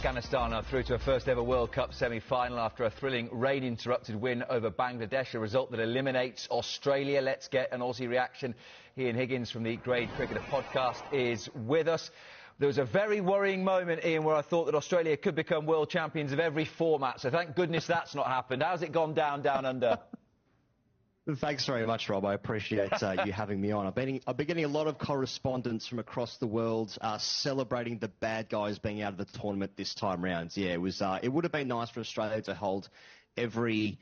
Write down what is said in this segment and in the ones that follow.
Afghanistan are through to a first-ever World Cup semi-final after a thrilling rain-interrupted win over Bangladesh, a result that eliminates Australia. Let's get an Aussie reaction. Ian Higgins from the Grade Cricketer podcast is with us. There was a very worrying moment, Ian, where I thought that Australia could become world champions of every format, so thank goodness that's not happened. How's it gone down under? Thanks very much, Rob. I appreciate you having me on. I've been getting a lot of correspondence from across the world celebrating the bad guys being out of the tournament this time round. Yeah, it would have been nice for Australia to hold every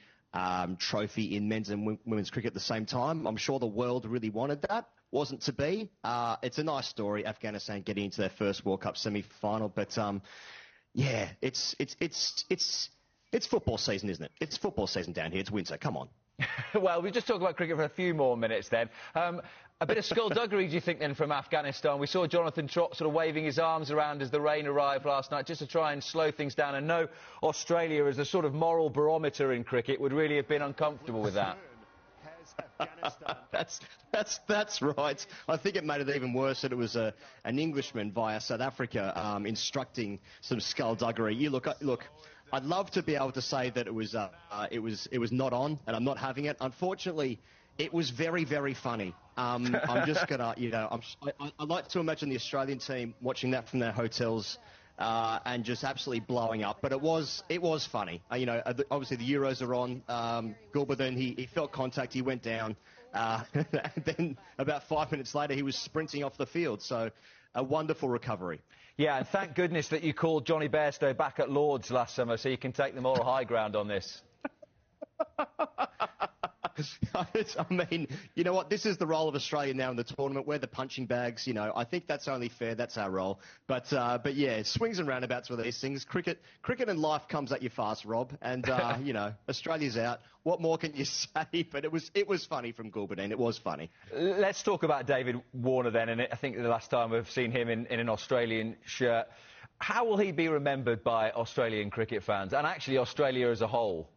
trophy in men's and women's cricket at the same time. I'm sure the world really wanted that. Wasn't to be. It's a nice story, Afghanistan getting into their first World Cup semi-final, but yeah, it's football season, isn't it? It's football season down here. It's winter. Come on. Well, we'll just talk about cricket for a few more minutes then. A bit of skullduggery, do you think, then, from Afghanistan? We saw Jonathan Trott sort of waving his arms around as the rain arrived last night, just to try and slow things down. And no, Australia, as a sort of moral barometer in cricket, would really have been uncomfortable with that. That's right. I think it made it even worse that it was an Englishman via South Africa instructing some skullduggery. Look. I'd love to be able to say that it was not on, and I'm not having it. Unfortunately, it was very, very funny. I'm just gonna, I like to imagine the Australian team watching that from their hotels and just absolutely blowing up. But it was funny. Obviously the Euros are on. Gulbadin, he felt contact, he went down. And then about 5 minutes later, he was sprinting off the field. So a wonderful recovery. Yeah, and thank goodness that you called Johnny Bairstow back at Lord's last summer so you can take the moral high ground on this. I mean, you know what? This is the role of Australia now in the tournament. We're the punching bags. I think that's only fair. That's our role. But yeah, swings and roundabouts with these things. Cricket and life comes at you fast, Rob. And Australia's out. What more can you say? But it was funny from Gulbadin. It was funny. Let's talk about David Warner then. And I think the last time we've seen him in an Australian shirt. How will he be remembered by Australian cricket fans and actually Australia as a whole?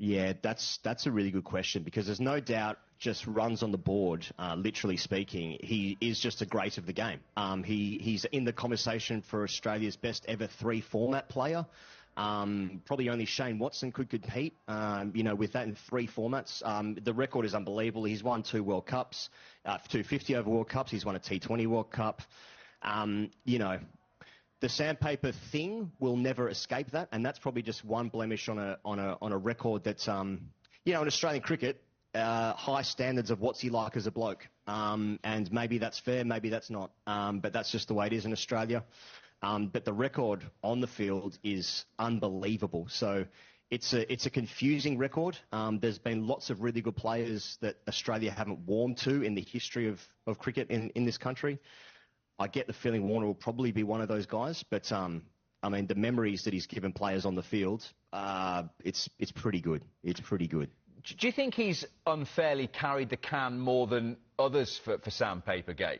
Yeah, that's a really good question because there's no doubt just runs on the board, literally speaking, he is just a great of the game. He's in the conversation for Australia's best ever three-format player. Probably only Shane Watson could compete, with that in three formats. The record is unbelievable. He's won 2 World Cups, 250 over World Cups. He's won a T20 World Cup. The sandpaper thing will never escape that, and that's probably just one blemish on a record that's, in Australian cricket, high standards of what's he like as a bloke. And maybe that's fair, maybe that's not. But that's just the way it is in Australia. But the record on the field is unbelievable. So it's a confusing record. There's been lots of really good players that Australia haven't warmed to in the history of cricket in this country. I get the feeling Warner will probably be one of those guys, but the memories that he's given players on the field, it's pretty good. It's pretty good. Do you think he's unfairly carried the can more than others for Sandpapergate?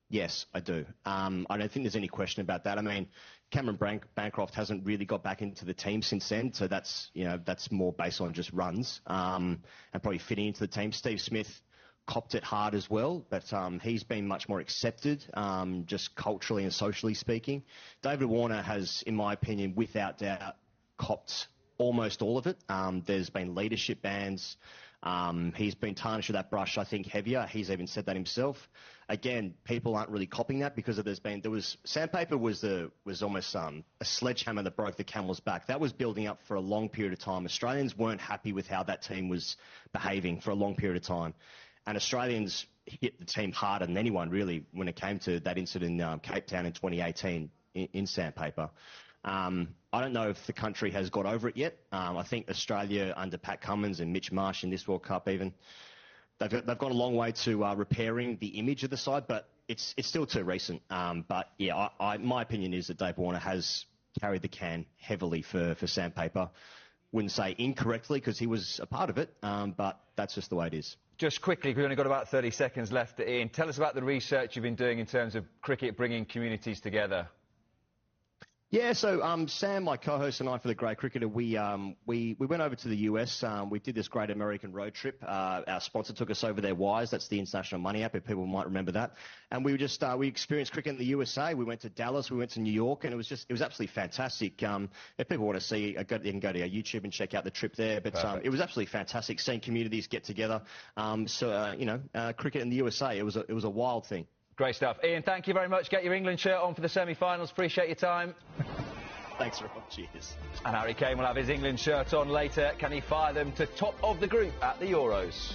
Yes, I do. I don't think there's any question about that. I mean, Cameron Bancroft hasn't really got back into the team since then, so that's more based on just runs and probably fitting into the team. Steve Smith copped it hard as well, but he's been much more accepted, just culturally and socially speaking. David Warner has, in my opinion, without doubt, copped almost all of it. There's been leadership bans. He's been tarnished with that brush, I think, heavier. He's even said that himself. Again, people aren't really copping that because sandpaper was almost a sledgehammer that broke the camel's back. That was building up for a long period of time. Australians weren't happy with how that team was behaving for a long period of time. And Australians hit the team harder than anyone, really, when it came to that incident in Cape Town in 2018 in sandpaper. I don't know if the country has got over it yet. I think Australia, under Pat Cummins and Mitch Marsh in this World Cup even, they've gone a long way to repairing the image of the side, but it's still too recent. But, yeah, my opinion is that Dave Warner has carried the can heavily for sandpaper. Wouldn't say incorrectly because he was a part of it, but that's just the way it is. Just quickly, we've only got about 30 seconds left, Ian. Tell us about the research you've been doing in terms of cricket bringing communities together. Yeah, so Sam, my co-host, and I for the Grey Cricketer, we went over to the US. We did this great American road trip. Our sponsor took us over their Wise. That's the international money app, if people might remember that. And we we experienced cricket in the USA. We went to Dallas, we went to New York, and it was absolutely fantastic. If people want to see, they can go to our YouTube and check out the trip there. But it was absolutely fantastic seeing communities get together. Cricket in the USA, it was a wild thing. Great stuff. Ian, thank you very much. Get your England shirt on for the semi-finals. Appreciate your time. Thanks very much. Cheers. And Harry Kane will have his England shirt on later. Can he fire them to top of the group at the Euros?